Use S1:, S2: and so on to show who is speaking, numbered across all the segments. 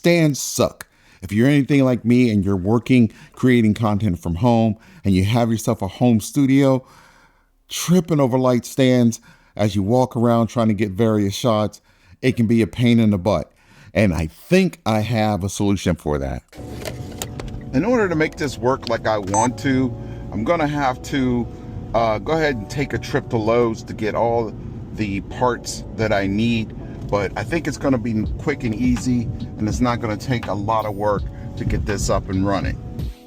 S1: stands suck. If you're anything like me and you're working, creating content from home, and you have yourself a home studio, tripping over light stands as you walk around trying to get various shots, it can be a pain in the butt. And I think I have a solution for that. In order to make this work like I want to, I'm gonna have to go ahead and take a trip to Lowe's to get all the parts that I need. But I think it's gonna be quick and easy, and it's not gonna take a lot of work to get this up and running.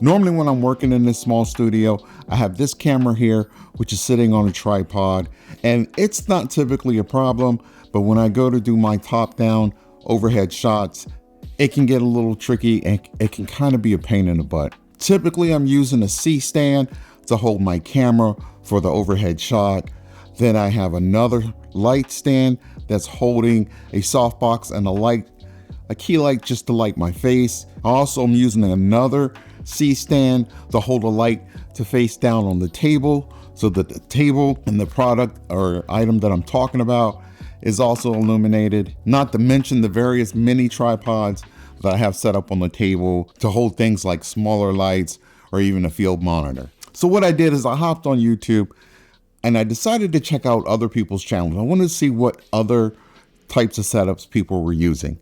S1: Normally when I'm working in this small studio, I have this camera here, which is sitting on a tripod, and it's not typically a problem, but when I go to do my top-down overhead shots, it can get a little tricky and it can kind of be a pain in the butt. Typically, I'm using a C-stand to hold my camera for the overhead shot. Then I have another light stand that's holding a softbox and a key light just to light my face. Also, I'm using another C-stand to hold a light to face down on the table so that the table and the product or item that I'm talking about is also illuminated. Not to mention the various mini tripods that I have set up on the table to hold things like smaller lights or even a field monitor. So what I did is I hopped on YouTube and I decided to check out other people's channels. I wanted to see what other types of setups people were using.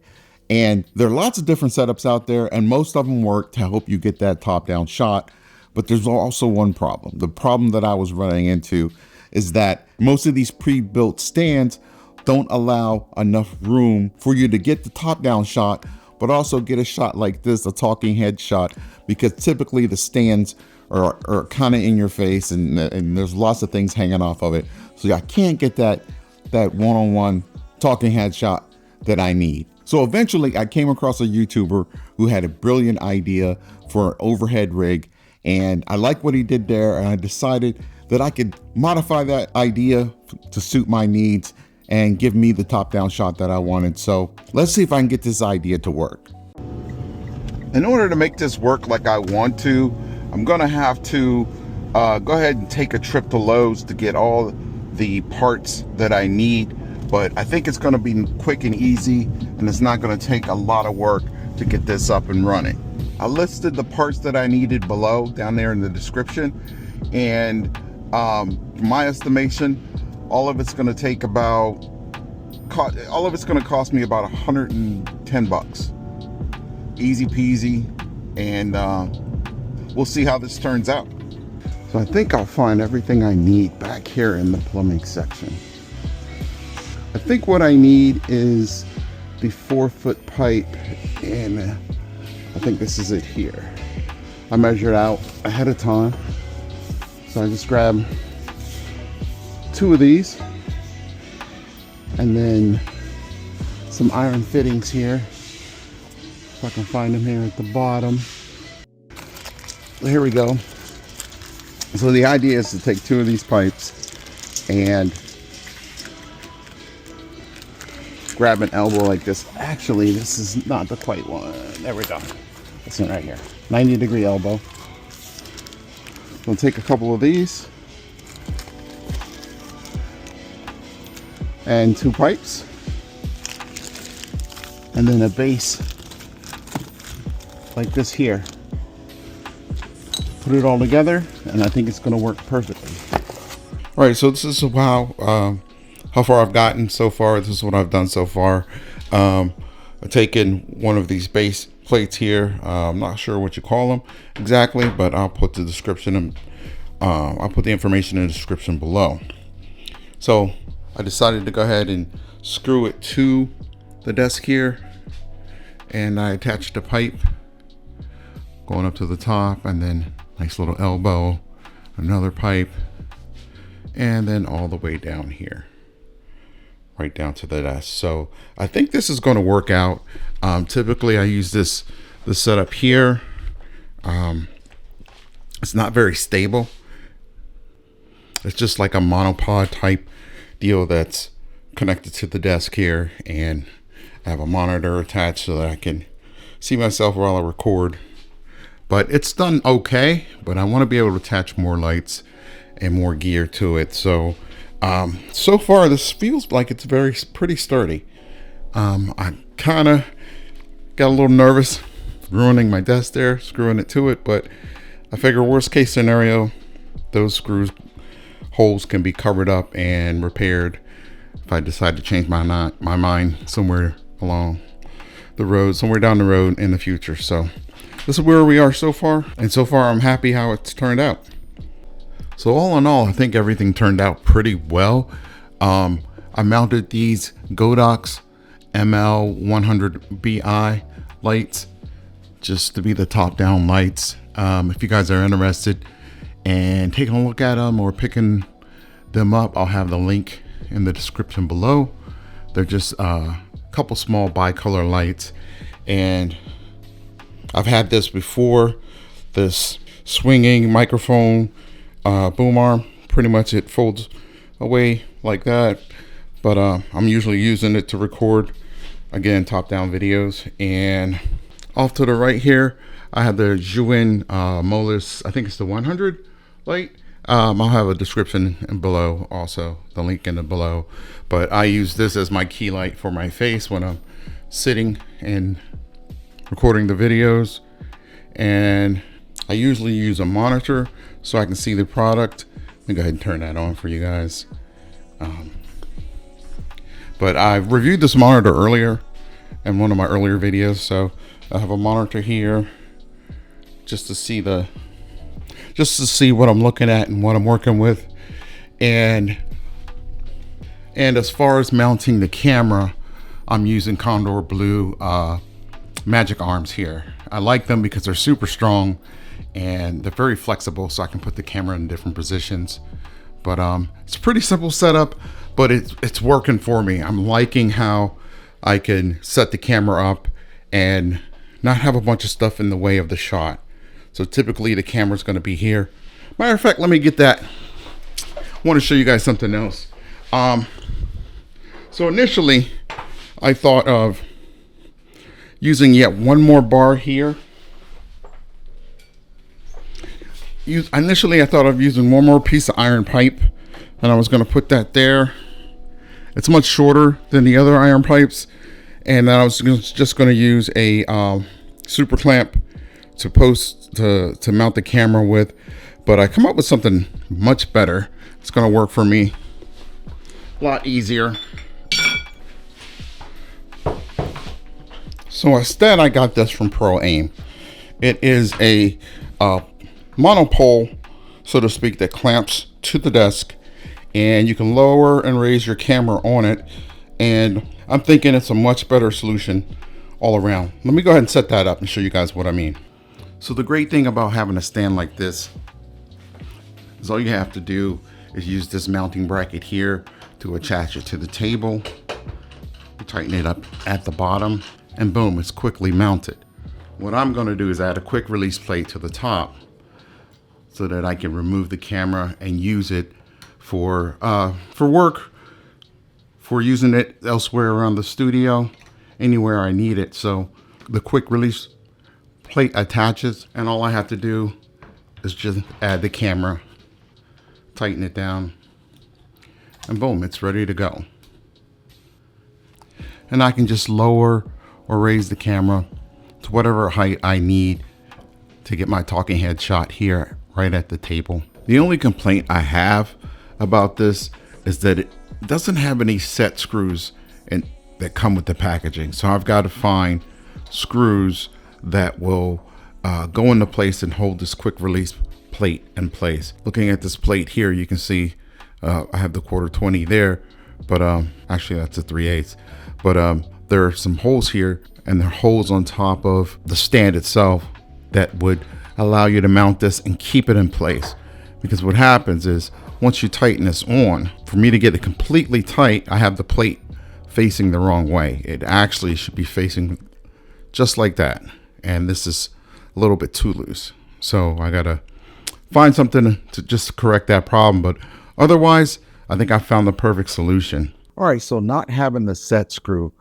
S1: And there are lots of different setups out there, and most of them work to help you get that top-down shot. But there's also one problem. The problem that I was running into is that most of these pre-built stands don't allow enough room for you to get the top-down shot, but also get a shot like this, a talking head shot, because typically the stands are kind of in your face and there's lots of things hanging off of it. So I can't get that one-on-one talking head shot that I need. So eventually I came across a YouTuber who had a brilliant idea for an overhead rig, and I liked what he did there, and I decided that I could modify that idea to suit my needs and give me the top-down shot that I wanted. So let's see if I can get this idea to work. In order to make this work like I want to, I'm gonna have to go ahead and take a trip to Lowe's to get all the parts that I need. But I think it's gonna be quick and easy, and it's not gonna take a lot of work to get this up and running. I listed the parts that I needed below, down there in the description. And my estimation, all of it's gonna take about, all of it's gonna cost me about 110 bucks. Easy peasy, and we'll see how this turns out. So I think I'll find everything I need back here in the plumbing section. I think what I need is the 4-foot pipe, and I think this is it here. I measured out ahead of time, so I just grab 2 of these, and then some iron fittings here, if I can find them here at the bottom. So here we go. So the idea is to take 2 of these pipes and grab an elbow like this. Actually, this is not the quite one. There we go. This one right here. 90-degree elbow. We'll take a couple of these and 2 pipes, and then a base like this here. Put it all together, and I think it's going to work perfectly. All right, so this is how far I've gotten so far. This is what I've done so far. I've taken one of these base plates here. I'm not sure what you call them exactly, but I'll put the description and I'll put the information in the description below. So I decided to go ahead and screw it to the desk here, and I attached the pipe going up to the top, and then nice little elbow, another pipe, and then all the way down here, right down to the desk. So I think this is going to work out. Typically I use this setup here. It's not very stable. It's just like a monopod type deal that's connected to the desk here, and I have a monitor attached so that I can see myself while I record. But it's done okay, but I want to be able to attach more lights and more gear to it. So so far this feels like it's pretty sturdy. I'm kind of got a little nervous ruining my desk there, screwing it to it, but I figure worst case scenario, those holes can be covered up and repaired if I decide to change my mind somewhere along the road, somewhere down the road in the future. So this is where we are so far, and so far I'm happy how it's turned out. So all in all, I think everything turned out pretty well. I mounted these Godox ML100BI lights just to be the top down lights. If you guys are interested and taking a look at them or picking them up, I'll have the link in the description below. They're just a couple small bicolor lights, and I've had this before, this swinging microphone boom arm. Pretty much it folds away like that, but I'm usually using it to record, again, top down videos. And off to the right here, I have the Juin Molus, I think it's the 100 light. I'll have a description below, also the link in the below, but I use this as my key light for my face when I'm sitting and recording the videos. And I usually use a monitor so I can see the product. Let me go ahead and turn that on for you guys. But I reviewed this monitor earlier in one of my earlier videos, so I have a monitor here just to see what I'm looking at and what I'm working with. And as far as mounting the camera, I'm using Condor Blue magic arms here. I like them because they're super strong and they're very flexible, so I can put the camera in different positions. But it's a pretty simple setup, but it's working for me. I'm liking how I can set the camera up and not have a bunch of stuff in the way of the shot. So typically the camera's going to be here. Matter of fact, let me get that. I want to show you guys something else. So initially I thought of using yet one more bar here. Initially I thought of using one more piece of iron pipe, and I was going to put that there. It's much shorter than the other iron pipes, and then I was just going to use a super clamp to mount the camera with. But I come up with something much better. It's going to work for me a lot easier. So instead I got this from PROAIM. It is a monopole, so to speak, that clamps to the desk, and you can lower and raise your camera on it. And I'm thinking it's a much better solution all around. Let me go ahead and set that up and show you guys what I mean. So the great thing about having a stand like this is all you have to do is use this mounting bracket here to attach it to the table. You tighten it up at the bottom, and boom, it's quickly mounted. What I'm going to do is add a quick release plate to the top so that I can remove the camera and use it for work, for using it elsewhere around the studio, anywhere I need it. So the quick release plate attaches, and all I have to do is just add the camera, tighten it down, and boom, it's ready to go. And I can just lower or raise the camera to whatever height I need to get my talking head shot here right at the table. The only complaint I have about this is that it doesn't have any set screws that come with the packaging. So I've got to find screws that will go into place and hold this quick release plate in place. Looking at this plate here, you can see I have the 1/4-20 there, but actually that's a 3/8. But there are some holes here, and there are holes on top of the stand itself that would allow you to mount this and keep it in place. Because what happens is once you tighten this on, for me to get it completely tight, I have the plate facing the wrong way. It actually should be facing just like that, and this is a little bit too loose. So I gotta find something to just correct that problem, but otherwise I think I found the perfect solution. All right, so not having the set screw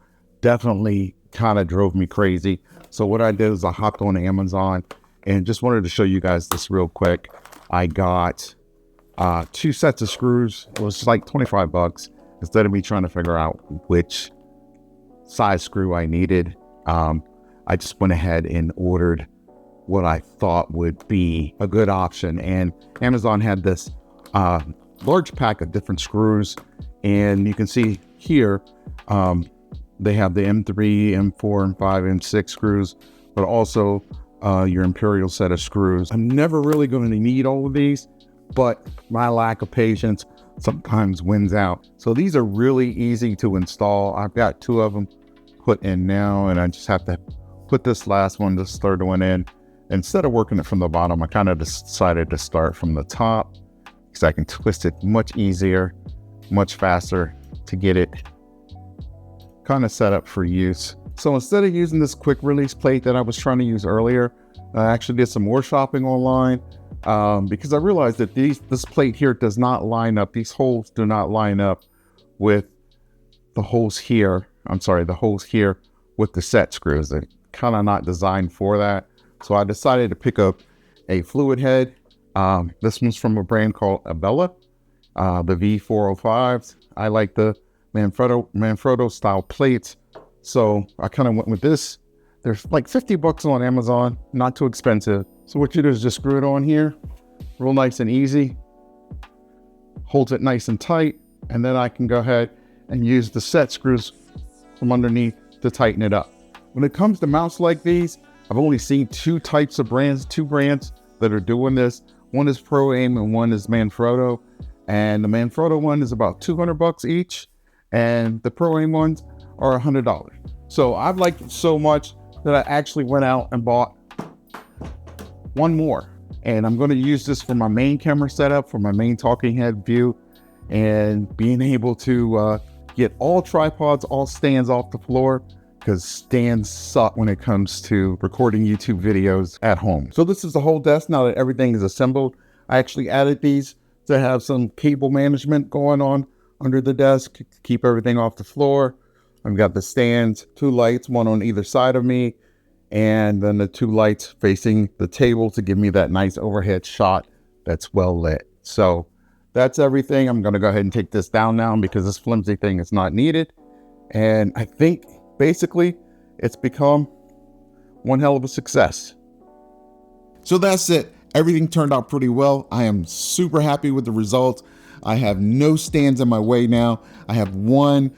S1: definitely kind of drove me crazy. So what I did is I hopped on Amazon and just wanted to show you guys this real quick. I got 2 sets of screws. It was like 25 bucks instead of me trying to figure out which size screw I needed. I just went ahead and ordered what I thought would be a good option. And Amazon had this large pack of different screws, and you can see here they have the M3, M4, M5, M6 screws, but also your Imperial set of screws. I'm never really going to need all of these, but my lack of patience sometimes wins out. So these are really easy to install. I've got 2 of them put in now, and I just have to put this last one, this third one in. Instead of working it from the bottom, I kind of decided to start from the top because I can twist it much easier, much faster to get it kind of set up for use. So instead of using this quick release plate that I was trying to use earlier, I actually did some more shopping online because I realized that this plate here does not line up. These holes do not line up with the holes here. I'm sorry, the holes here with the set screws. They're kind of not designed for that. So I decided to pick up a fluid head. This one's from a brand called Abella, the V405s. I like the Manfrotto style plates. So I kind of went with this. There's like 50 bucks on Amazon, not too expensive. So what you do is just screw it on here, real nice and easy. Holds it nice and tight. And then I can go ahead and use the set screws from underneath to tighten it up. When it comes to mounts like these, I've only seen two brands that are doing this. One is PROAIM and one is Manfrotto. And the Manfrotto one is about 200 bucks each. And the PROAIM ones are $100. So I've liked it so much that I actually went out and bought one more. And I'm going to use this for my main camera setup, for my main talking head view, and being able to get all tripods, all stands off the floor, because stands suck when it comes to recording YouTube videos at home. So this is the whole desk now that everything is assembled. I actually added these to have some cable management going on under the desk to keep everything off the floor. I've got the stands, 2 lights, one on either side of me, and then the 2 lights facing the table to give me that nice overhead shot that's well lit. So that's everything. I'm gonna go ahead and take this down now because this flimsy thing is not needed. And I think basically it's become one hell of a success. So that's it. Everything turned out pretty well. I am super happy with the results. I have no stands in my way now. I have one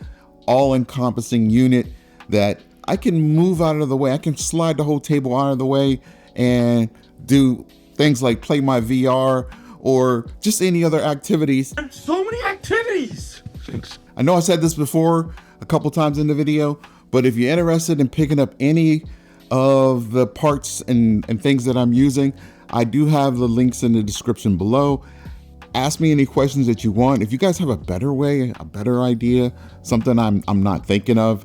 S1: all-encompassing unit that I can move out of the way. I can slide the whole table out of the way and do things like play my VR or just any other activities.
S2: So many activities!
S1: I know I said this before a couple times in the video, but if you're interested in picking up any of the parts and things that I'm using, I do have the links in the description below. Ask me any questions that you want. If you guys have a better way, a better idea, something I'm not thinking of,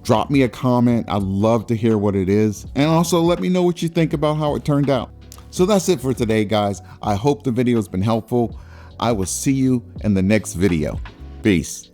S1: drop me a comment. I'd love to hear what it is. And also let me know what you think about how it turned out. So that's it for today, guys. I hope the video has been helpful. I will see you in the next video. Peace.